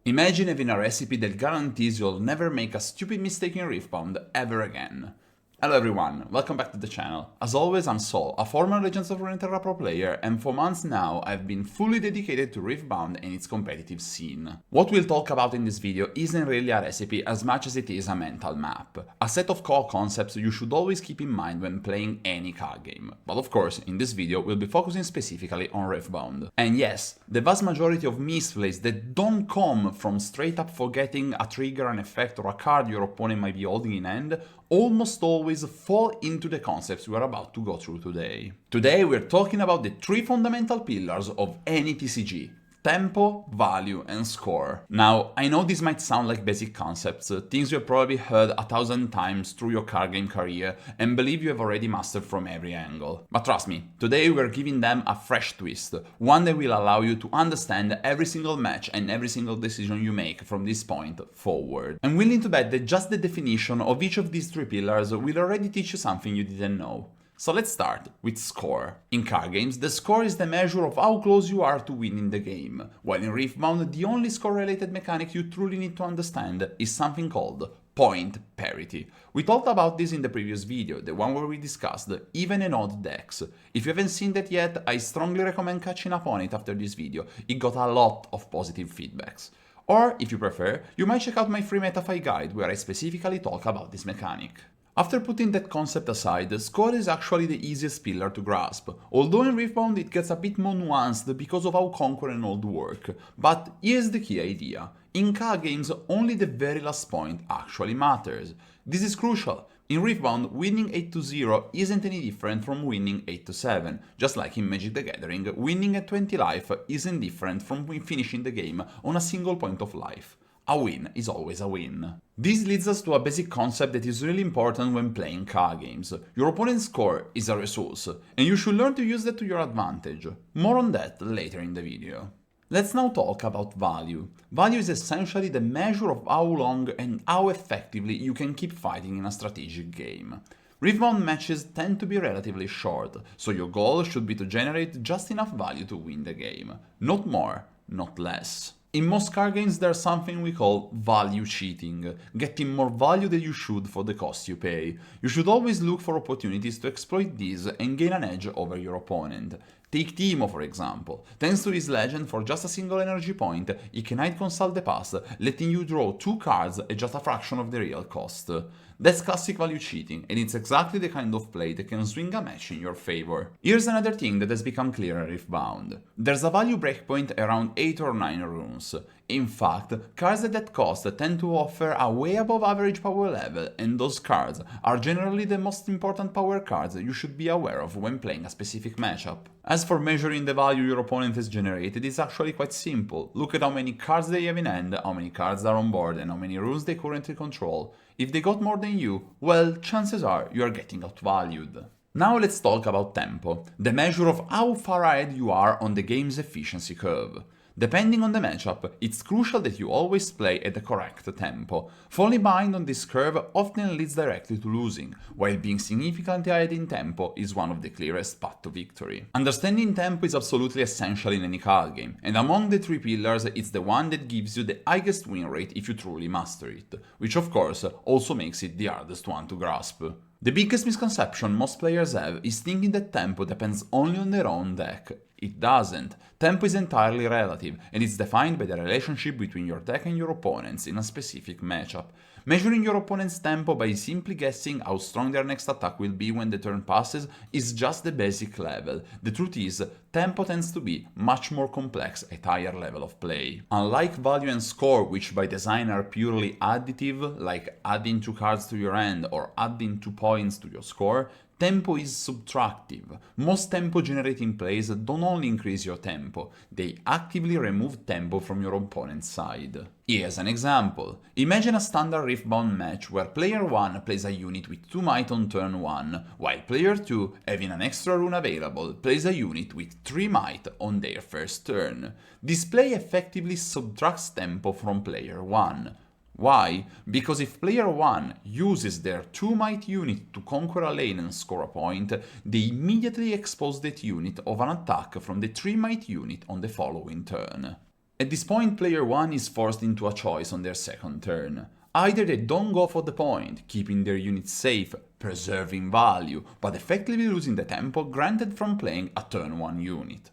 Imagine having a recipe that guarantees you'll never make a stupid mistake in Riftbound ever again. Hello everyone, welcome back to the channel. As always, I'm Sol, a former Legends of Runeterra pro player, and for months now I've been fully dedicated to Riftbound and its competitive scene. What we'll talk about in this video isn't really a recipe as much as it is a mental map, a set of core concepts you should always keep in mind when playing any card game. But of course, in this video we'll be focusing specifically on Riftbound. And yes, the vast majority of misplays that don't come from straight up forgetting a trigger, an effect, or a card your opponent might be holding in hand almost always fall into the concepts we are about to go through today. Today we're talking about the three fundamental pillars of any TCG: tempo, value, and score. Now, I know this might sound like basic concepts, things you've probably heard 1,000 times through your card game career and believe you have already mastered from every angle. But trust me, today we're giving them a fresh twist, one that will allow you to understand every single match and every single decision you make from this point forward. I'm willing to bet that just the definition of each of these three pillars will already teach you something you didn't know. So let's start with score. In card games, the score is the measure of how close you are to winning the game, while in Riftbound, the only score-related mechanic you truly need to understand is something called point parity. We talked about this in the previous video, the one where we discussed even and odd decks. If you haven't seen that yet, I strongly recommend catching up on it after this video, it got a lot of positive feedbacks. Or, if you prefer, you might check out my free MetaFi guide where I specifically talk about this mechanic. After putting that concept aside, score is actually the easiest pillar to grasp, although in Riftbound it gets a bit more nuanced because of how Conquer and Old work. But here's the key idea: in card games, only the very last point actually matters. This is crucial. In Riftbound, winning 8-0 isn't any different from winning 8-7, just like in Magic the Gathering, winning at 20 life isn't different from finishing the game on a single point of life. A win is always a win. This leads us to a basic concept that is really important when playing card games. Your opponent's score is a resource, and you should learn to use that to your advantage. More on that later in the video. Let's now talk about value. Value is essentially the measure of how long and how effectively you can keep fighting in a strategic game. Riftbound matches tend to be relatively short, so your goal should be to generate just enough value to win the game. Not more, not less. In most card games there's something we call value cheating, getting more value than you should for the cost you pay. You should always look for opportunities to exploit these and gain an edge over your opponent. Take Teemo for example. Thanks to his legend, for just a single energy point, he can hide Consult the Past, letting you draw 2 cards at just a fraction of the real cost. That's classic value cheating, and it's exactly the kind of play that can swing a match in your favor. Here's another thing that has become clear in Riftbound. There's a value breakpoint around 8 or 9 runes. In fact, cards at that cost tend to offer a way above average power level, and those cards are generally the most important power cards you should be aware of when playing a specific matchup. As for measuring the value your opponent has generated, it's actually quite simple. Look at how many cards they have in hand, how many cards are on board, and how many runes they currently control. If they got more than you, well, chances are you are getting outvalued. Now let's talk about tempo, the measure of how far ahead you are on the game's efficiency curve. Depending on the matchup, it's crucial that you always play at the correct tempo. Falling behind on this curve often leads directly to losing, while being significantly ahead in tempo is one of the clearest paths to victory. Understanding tempo is absolutely essential in any card game, and among the three pillars it's the one that gives you the highest win rate if you truly master it, which of course also makes it the hardest one to grasp. The biggest misconception most players have is thinking that tempo depends only on their own deck. It doesn't. Tempo is entirely relative, and it's defined by the relationship between your deck and your opponents in a specific matchup. Measuring your opponent's tempo by simply guessing how strong their next attack will be when the turn passes is just the basic level. The truth is, tempo tends to be much more complex at higher level of play. Unlike value and score, which by design are purely additive, like adding 2 cards to your hand or adding 2 points to your score, tempo is subtractive. Most tempo generating plays don't only increase your tempo, they actively remove tempo from your opponent's side. Here's an example. Imagine a standard Riftbound match where player 1 plays a unit with 2 might on turn 1, while player 2, having an extra rune available, plays a unit with 3 might on their first turn. This play effectively subtracts tempo from player 1. Why? Because if player 1 uses their 2 might unit to conquer a lane and score a point, they immediately expose that unit of an attack from the 3 might unit on the following turn. At this point, player 1 is forced into a choice on their second turn. Either they don't go for the point, keeping their units safe, preserving value, but effectively losing the tempo granted from playing a turn 1 unit.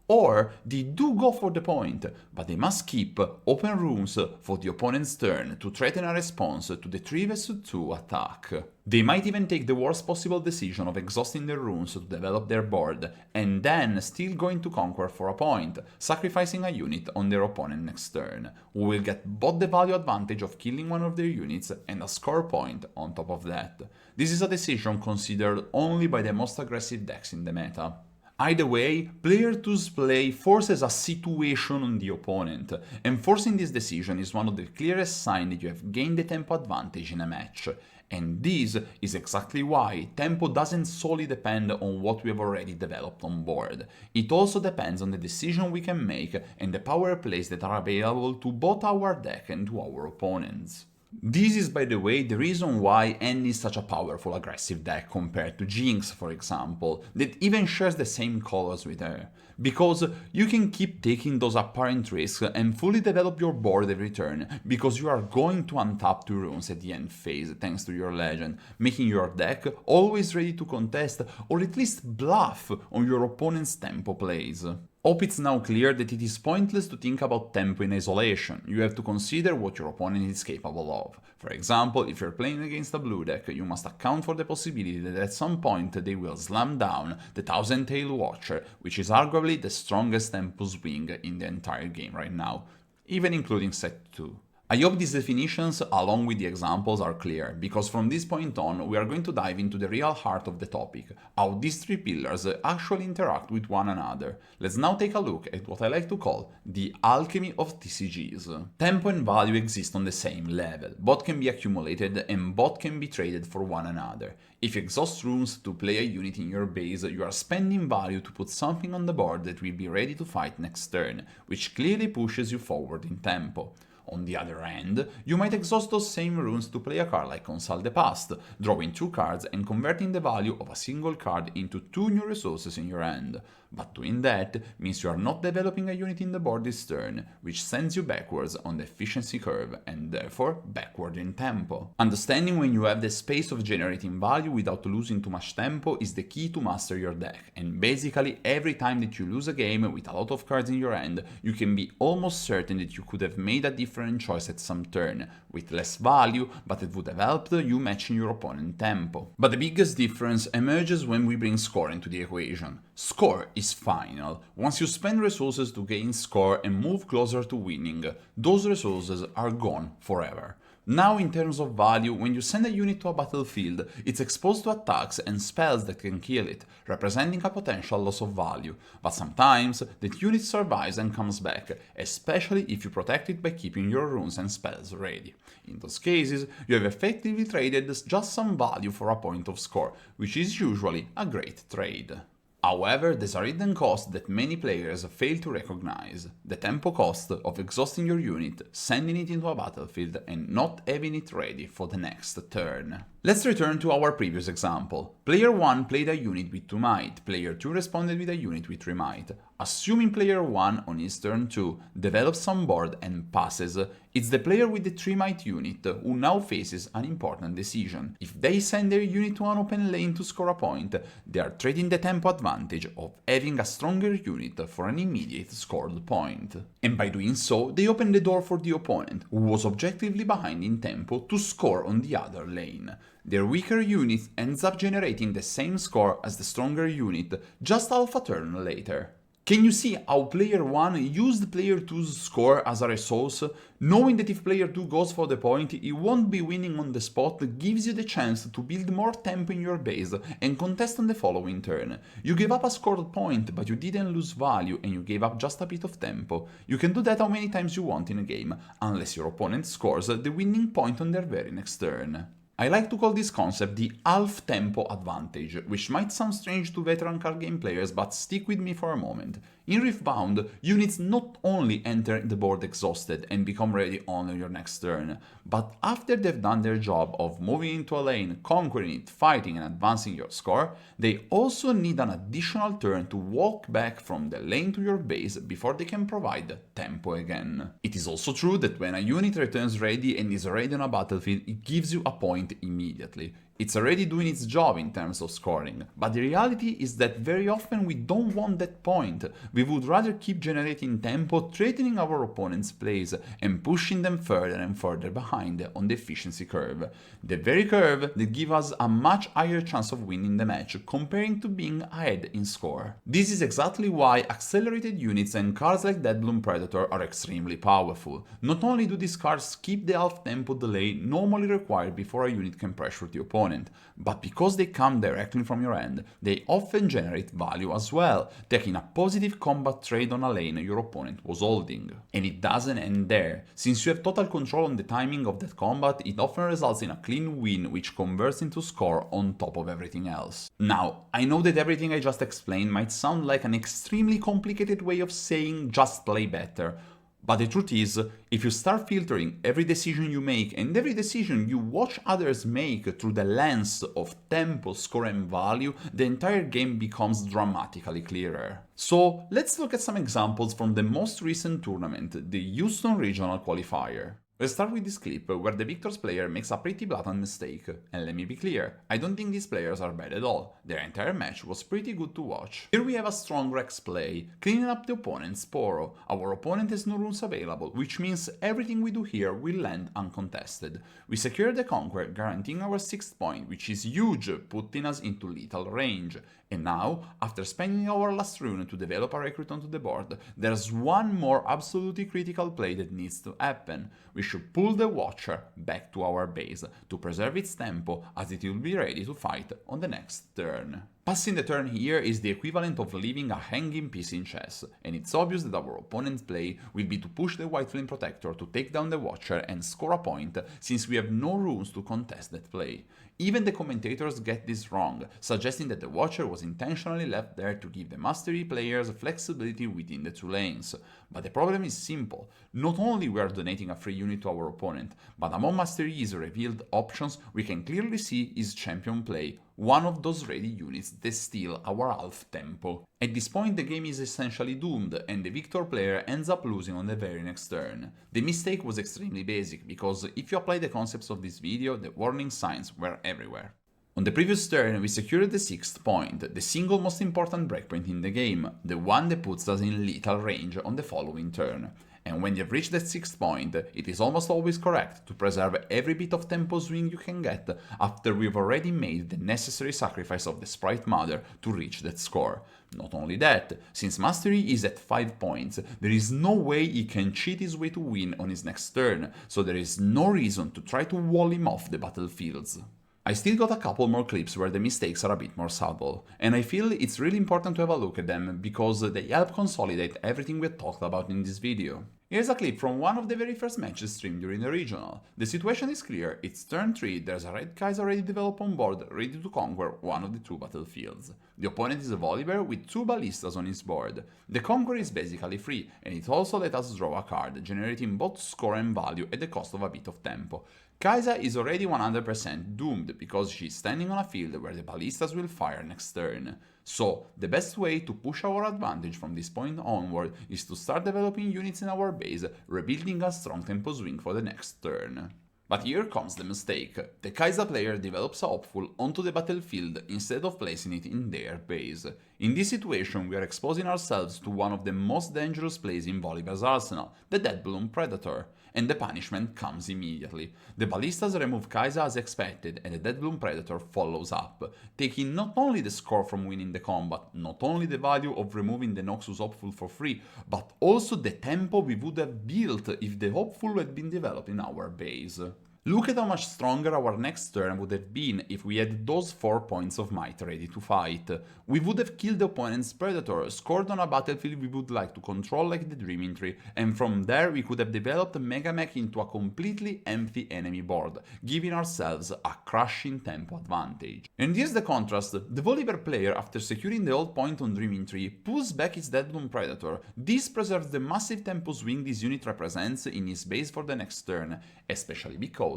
Or they do go for the point, but they must keep open rooms for the opponent's turn to threaten a response to the 3 vs 2 attack. They might even take the worst possible decision of exhausting their runes to develop their board, and then still going to conquer for a point, sacrificing a unit on their opponent next turn, who will get both the value advantage of killing one of their units and a score point on top of that. This is a decision considered only by the most aggressive decks in the meta. Either way, player 2's play forces a situation on the opponent, and forcing this decision is one of the clearest signs that you have gained the tempo advantage in a match. And this is exactly why tempo doesn't solely depend on what we have already developed on board. It also depends on the decision we can make and the power plays that are available to both our deck and to our opponents. This is, by the way, the reason why N is such a powerful aggressive deck compared to Jinx, for example, that even shares the same colors with her. Because you can keep taking those apparent risks and fully develop your board every turn, because you are going to untap 2 runes at the end phase thanks to your legend, making your deck always ready to contest or at least bluff on your opponent's tempo plays. Hope it's now clear that it is pointless to think about tempo in isolation. You have to consider what your opponent is capable of. For example, if you're playing against a blue deck, you must account for the possibility that at some point they will slam down the Thousand Tail Watcher, which is arguably the strongest tempo swing in the entire game right now, even including set 2. I hope these definitions, along with the examples, are clear, because from this point on we are going to dive into the real heart of the topic, how these 3 pillars actually interact with one another. Let's now take a look at what I like to call the alchemy of TCGs. Tempo and value exist on the same level, both can be accumulated and both can be traded for one another. If you exhaust runes to play a unit in your base, you are spending value to put something on the board that will be ready to fight next turn, which clearly pushes you forward in tempo. On the other hand, you might exhaust those same runes to play a card like Consult the Past, drawing 2 cards and converting the value of a single card into 2 new resources in your hand. But doing that means you are not developing a unit in the board this turn, which sends you backwards on the efficiency curve and therefore backward in tempo. Understanding when you have the space of generating value without losing too much tempo is the key to master your deck, and basically every time that you lose a game with a lot of cards in your hand, you can be almost certain that you could have made a different choice at some turn, with less value, but it would have helped you matching your opponent's tempo. But the biggest difference emerges when we bring score into the equation. Score is final. Once you spend resources to gain score and move closer to winning, those resources are gone forever. Now in terms of value, when you send a unit to a battlefield, it's exposed to attacks and spells that can kill it, representing a potential loss of value, but sometimes that unit survives and comes back, especially if you protect it by keeping your runes and spells ready. In those cases, you have effectively traded just some value for a point of score, which is usually a great trade. However, there's a hidden cost that many players fail to recognize: the tempo cost of exhausting your unit, sending it into a battlefield, and not having it ready for the next turn. Let's return to our previous example. Player 1 played a unit with 2 might, player 2 responded with a unit with 3 might. Assuming player 1 on his turn 2 develops some board and passes, it's the player with the 3 might unit who now faces an important decision. If they send their unit to an open lane to score a point, they are trading the tempo advantage of having a stronger unit for an immediate scored point. And by doing so, they open the door for the opponent, who was objectively behind in tempo, to score on the other lane. Their weaker unit ends up generating the same score as the stronger unit just half a turn later. Can you see how player 1 used player 2's score as a resource? Knowing that if player 2 goes for the point, he won't be winning on the spot gives you the chance to build more tempo in your base and contest on the following turn. You gave up a scored point, but you didn't lose value and you gave up just a bit of tempo. You can do that how many times you want in a game, unless your opponent scores the winning point on their very next turn. I like to call this concept the half tempo advantage, which might sound strange to veteran card game players, but stick with me for a moment. In Riftbound, units not only enter the board exhausted and become ready on your next turn, but after they've done their job of moving into a lane, conquering it, fighting and advancing your score, they also need an additional turn to walk back from the lane to your base before they can provide tempo again. It is also true that when a unit returns ready and is ready on a battlefield, it gives you a point immediately. It's already doing its job in terms of scoring, but the reality is that very often we don't want that point. We would rather keep generating tempo, threatening our opponent's plays, and pushing them further and further behind on the efficiency curve. The very curve that gives us a much higher chance of winning the match, comparing to being ahead in score. This is exactly why accelerated units and cards like Deadbloom Predator are extremely powerful. Not only do these cards skip the half tempo delay normally required before a unit can pressure the opponent, but because they come directly from your end, they often generate value as well, taking a positive combat trade on a lane your opponent was holding. And it doesn't end there. Since you have total control on the timing of that combat, it often results in a clean win which converts into score on top of everything else. Now, I know that everything I just explained might sound like an extremely complicated way of saying just play better, but the truth is, if you start filtering every decision you make and every decision you watch others make through the lens of tempo, score and value, the entire game becomes dramatically clearer. So let's look at some examples from the most recent tournament, the Houston Regional Qualifier. Let's start with this clip where the Victor's player makes a pretty blatant mistake. And let me be clear, I don't think these players are bad at all. Their entire match was pretty good to watch. Here we have a strong Rex play, cleaning up the opponent's Poro. Our opponent has no runes available, which means everything we do here will land uncontested. We secure the Conquer, guaranteeing our 6th point, which is huge, putting us into lethal range. And now, after spending our last rune to develop a recruit onto the board, there's one more absolutely critical play that needs to happen. We should pull the Watcher back to our base to preserve its tempo, as it will be ready to fight on the next turn. Passing the turn here is the equivalent of leaving a hanging piece in chess, and it's obvious that our opponent's play will be to push the White Flame Protector to take down the Watcher and score a point, since we have no runes to contest that play. Even the commentators get this wrong, suggesting that the Watcher was intentionally left there to give the Mastery players flexibility within the two lanes. But the problem is simple. Not only we are donating a free unit to our opponent, but among Mastery's revealed options we can clearly see his champion play, one of those ready units that steal our half tempo. At this point the game is essentially doomed, and the Victor player ends up losing on the very next turn. The mistake was extremely basic, because if you apply the concepts of this video, the warning signs were everywhere. On the previous turn we secured the 6th point, the single most important breakpoint in the game, the one that puts us in lethal range on the following turn. And when you've reached that 6th point, it is almost always correct to preserve every bit of tempo swing you can get after we've already made the necessary sacrifice of the Sprite Mother to reach that score. Not only that, since Mastery is at 5 points, there is no way he can cheat his way to win on his next turn, so there is no reason to try to wall him off the battlefields. I still got a couple more clips where the mistakes are a bit more subtle, and I feel it's really important to have a look at them because they help consolidate everything we talked about in this video. Here's a clip from one of the very first matches streamed during the regional. The situation is clear, it's turn 3, there's a red Kaiser already developed on board, ready to conquer one of the two battlefields. The opponent is a Volibear with 2 Ballistas on his board. The conquer is basically free, and it also let us draw a card, generating both score and value at the cost of a bit of tempo. Kai'Sa is already 100% doomed because she's standing on a field where the Ballistas will fire next turn. So, the best way to push our advantage from this point onward is to start developing units in our base, rebuilding a strong tempo swing for the next turn. But here comes the mistake. The Kai'Sa player develops a Hopeful onto the battlefield instead of placing it in their base. In this situation we are exposing ourselves to one of the most dangerous plays in Volibear's arsenal, the Deadbloom Predator. And the punishment comes immediately. The Ballistas remove Kai'Sa as expected, and the Deadbloom Predator follows up, taking not only the score from winning the combat, not only the value of removing the Noxus Hopeful for free, but also the tempo we would have built if the Hopeful had been developed in our base. Look at how much stronger our next turn would have been if we had those 4 points of might ready to fight. We would have killed the opponent's predator, scored on a battlefield we would like to control like the Dreaming Tree, and from there we could have developed Mega Mech into a completely empty enemy board, giving ourselves a crushing tempo advantage. And here's the contrast: the Volibear player, after securing the hold point on Dreaming Tree, pulls back his Deadbloom Predator. This preserves the massive tempo swing this unit represents in his base for the next turn, especially because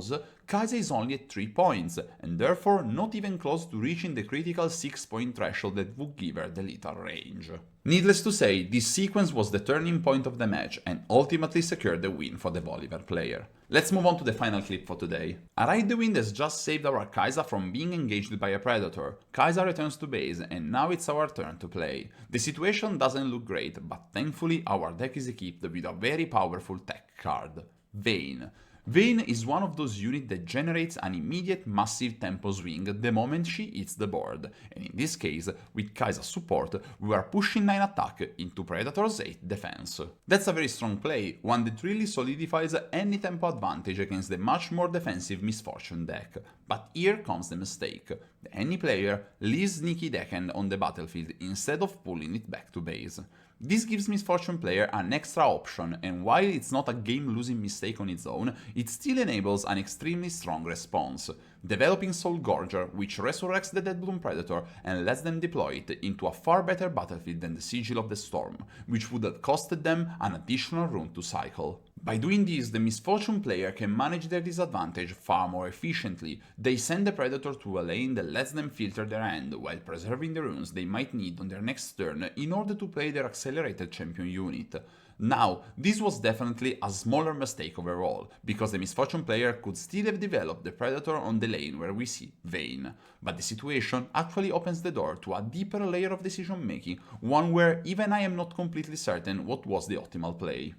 Kai'Sa is only at 3 points, and therefore not even close to reaching the critical 6-point threshold that would give her the lethal range. Needless to say, this sequence was the turning point of the match and ultimately secured the win for the Volibear player. Let's move on to the final clip for today. A Ride the Wind has just saved our Kai'Sa from being engaged by a predator. Kai'Sa returns to base, and now it's our turn to play. The situation doesn't look great, but thankfully our deck is equipped with a very powerful tech card, Vayne. Vayne is one of those units that generates an immediate massive tempo swing the moment she hits the board, and in this case, with Kai'Sa's support, we are pushing 9 attack into Predator's 8 defense. That's a very strong play, one that really solidifies any tempo advantage against the much more defensive Misfortune deck. But here comes the mistake: the enemy player leaves Sneaky Deckhand on the battlefield instead of pulling it back to base. This gives Misfortune player an extra option, and while it's not a game-losing mistake on its own, it still enables an extremely strong response, developing Soul Gorger, which resurrects the Deadbloom Predator and lets them deploy it into a far better battlefield than the Sigil of the Storm, which would have costed them an additional rune to cycle. By doing this, the Misfortune player can manage their disadvantage far more efficiently. They send the Predator to a lane that lets them filter their hand, while preserving the runes they might need on their next turn in order to play their accelerated champion unit. Now, this was definitely a smaller mistake overall, because the Misfortune player could still have developed the Predator on the lane where we see Vayne, but the situation actually opens the door to a deeper layer of decision making, one where even I am not completely certain what was the optimal play.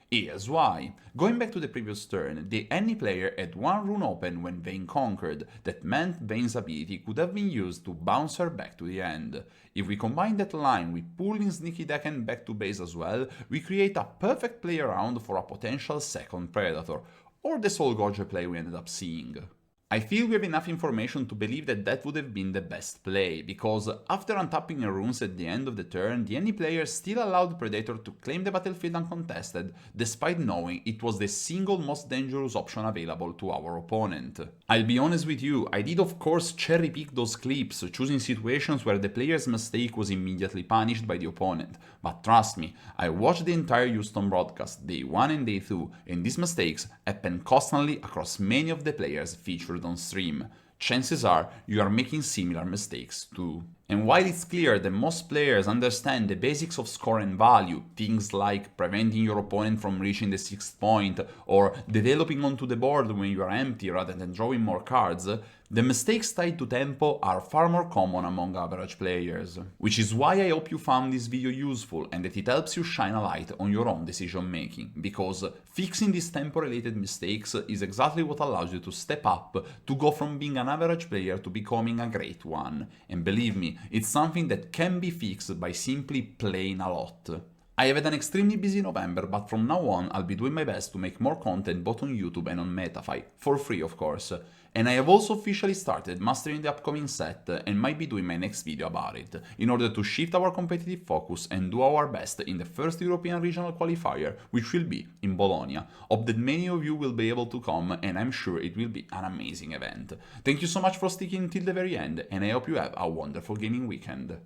Here's why. Going back to the previous turn, the enemy player had one rune open when Vayne conquered. That meant Vayne's ability could have been used to bounce her back to the end. If we combine that line with pulling Sneaky Deckhand back to base as well, we create a perfect play around for a potential second Predator, or the Soul Gorger play we ended up seeing. I feel we have enough information to believe that that would have been the best play, because after untapping her runes at the end of the turn, the enemy player still allowed Predator to claim the battlefield uncontested, despite knowing it was the single most dangerous option available to our opponent. I'll be honest with you, I did of course cherry pick those clips, choosing situations where the player's mistake was immediately punished by the opponent, but trust me, I watched the entire Houston broadcast, day 1 and day 2, and these mistakes happen constantly across many of the players featured on stream. Chances are you are making similar mistakes too. And while it's clear that most players understand the basics of score and value, things like preventing your opponent from reaching the 6th point or developing onto the board when you are empty rather than drawing more cards, the mistakes tied to tempo are far more common among average players. Which is why I hope you found this video useful and that it helps you shine a light on your own decision making, because fixing these tempo related mistakes is exactly what allows you to step up, to go from being an average player to becoming a great one. And believe me, it's something that can be fixed by simply playing a lot. I have had an extremely busy November, but from now on I'll be doing my best to make more content both on YouTube and on MetaFi, for free of course. And I have also officially started mastering the upcoming set and might be doing my next video about it, in order to shift our competitive focus and do our best in the first European Regional Qualifier, which will be in Bologna. Hope that many of you will be able to come, and I'm sure it will be an amazing event. Thank you so much for sticking till the very end, and I hope you have a wonderful gaming weekend.